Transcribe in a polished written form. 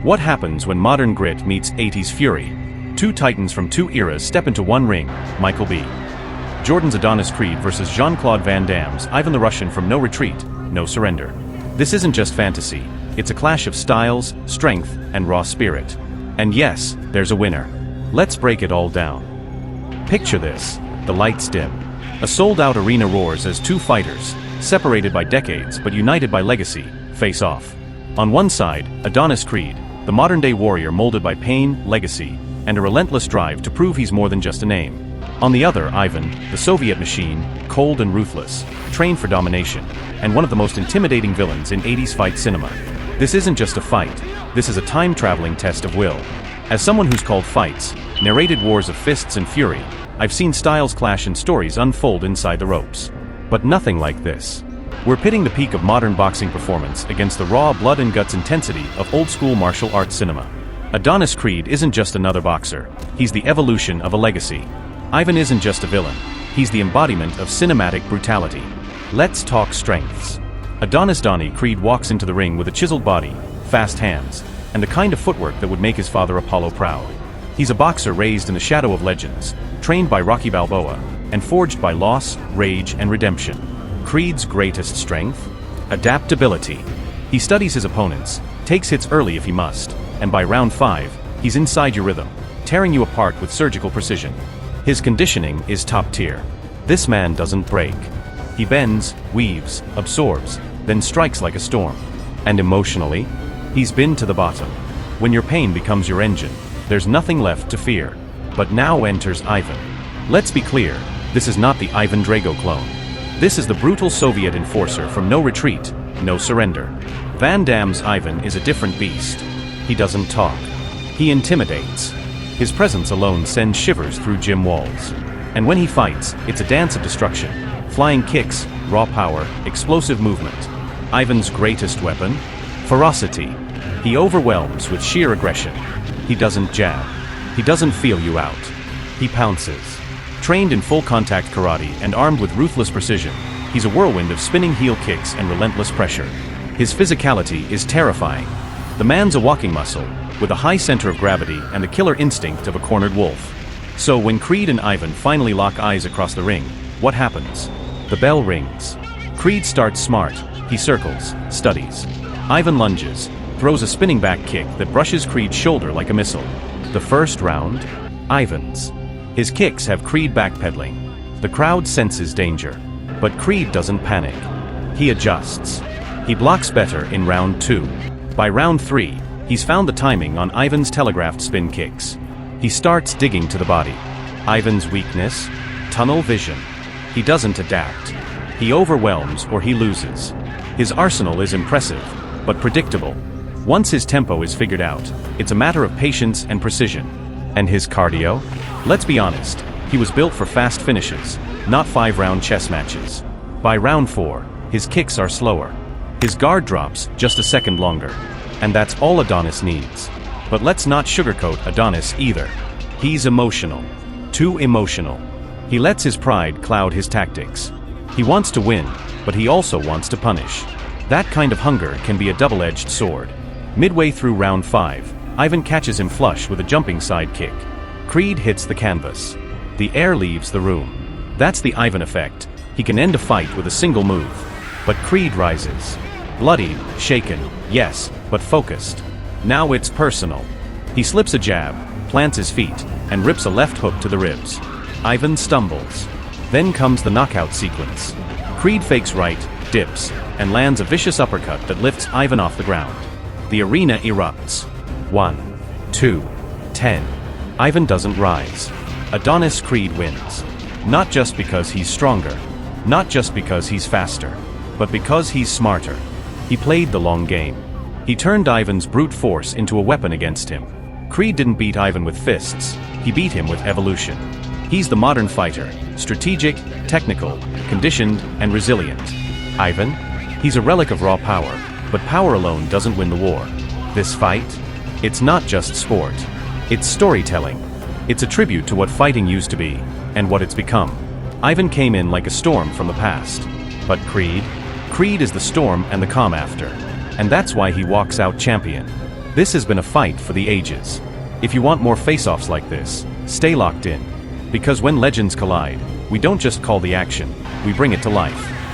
What happens when modern grit meets 80s fury? Two titans from two eras step into one ring, Michael B. Jordan's Adonis Creed versus Jean-Claude Van Damme's Ivan the Russian from No Retreat, No Surrender. This isn't just fantasy, it's a clash of styles, strength, and raw spirit. And yes, there's a winner. Let's break it all down. Picture this, the lights dim. A sold-out arena roars as two fighters, separated by decades but united by legacy, face off. On one side, Adonis Creed, the modern-day warrior molded by pain, legacy, and a relentless drive to prove he's more than just a name. On the other, Ivan, the Soviet machine, cold and ruthless, trained for domination, and one of the most intimidating villains in 80s fight cinema. This isn't just a fight, this is a time-traveling test of will. As someone who's called fights, narrated wars of fists and fury, I've seen styles clash and stories unfold inside the ropes. But nothing like this. We're pitting the peak of modern boxing performance against the raw blood and guts intensity of old-school martial arts cinema. Adonis Creed isn't just another boxer, he's the evolution of a legacy. Ivan isn't just a villain, he's the embodiment of cinematic brutality. Let's talk strengths. Adonis Creed walks into the ring with a chiseled body, fast hands, and the kind of footwork that would make his father Apollo proud. He's a boxer raised in the shadow of legends, trained by Rocky Balboa, and forged by loss, rage, and redemption. Creed's greatest strength? Adaptability. He studies his opponents, takes hits early if he must, and by round 5, he's inside your rhythm, tearing you apart with surgical precision. His conditioning is top tier. This man doesn't break. He bends, weaves, absorbs, then strikes like a storm. And emotionally, he's been to the bottom. When your pain becomes your engine, there's nothing left to fear. But now enters Ivan. Let's be clear, this is not the Ivan Drago clone. This is the brutal Soviet enforcer from No Retreat, No Surrender. Van Damme's Ivan is a different beast. He doesn't talk. He intimidates. His presence alone sends shivers through gym walls. And when he fights, it's a dance of destruction. Flying kicks, raw power, explosive movement. Ivan's greatest weapon? Ferocity. He overwhelms with sheer aggression. He doesn't jab. He doesn't feel you out. He pounces. Trained in full-contact karate and armed with ruthless precision, he's a whirlwind of spinning heel kicks and relentless pressure. His physicality is terrifying. The man's a walking muscle, with a high center of gravity and the killer instinct of a cornered wolf. So when Creed and Ivan finally lock eyes across the ring, what happens? The bell rings. Creed starts smart. He circles, studies. Ivan lunges, throws a spinning back kick that brushes Creed's shoulder like a missile. The first round? Ivan's. His kicks have Creed backpedaling. The crowd senses danger. But Creed doesn't panic. He adjusts. He blocks better in round 2. By round 3, he's found the timing on Ivan's telegraphed spin kicks. He starts digging to the body. Ivan's weakness? Tunnel vision. He doesn't adapt. He overwhelms or he loses. His arsenal is impressive, but predictable. Once his tempo is figured out, it's a matter of patience and precision. And his cardio? Let's be honest, he was built for fast finishes, not 5-round chess matches. By round 4, his kicks are slower. His guard drops just a second longer. And that's all Adonis needs. But let's not sugarcoat Adonis either. He's emotional. Too emotional. He lets his pride cloud his tactics. He wants to win, but he also wants to punish. That kind of hunger can be a double-edged sword. Midway through round 5, Ivan catches him flush with a jumping side kick. Creed hits the canvas. The air leaves the room. That's the Ivan effect. He can end a fight with a single move. But Creed rises. Bloodied, shaken, yes, but focused. Now it's personal. He slips a jab, plants his feet, and rips a left hook to the ribs. Ivan stumbles. Then comes the knockout sequence. Creed fakes right, dips, and lands a vicious uppercut that lifts Ivan off the ground. The arena erupts. 1, 2, 10. Ivan doesn't rise. Adonis Creed wins. Not just because he's stronger, not just because he's faster, but because he's smarter. He played the long game. He turned Ivan's brute force into a weapon against him. Creed didn't beat Ivan with fists, he beat him with evolution. He's the modern fighter, strategic, technical, conditioned, and resilient. Ivan? He's a relic of raw power, but power alone doesn't win the war. This fight? It's not just sport. It's storytelling. It's a tribute to what fighting used to be, and what it's become. Ivan came in like a storm from the past. But Creed? Creed is the storm and the calm after. And that's why he walks out champion. This has been a fight for the ages. If you want more face-offs like this, stay locked in. Because when legends collide, we don't just call the action, we bring it to life.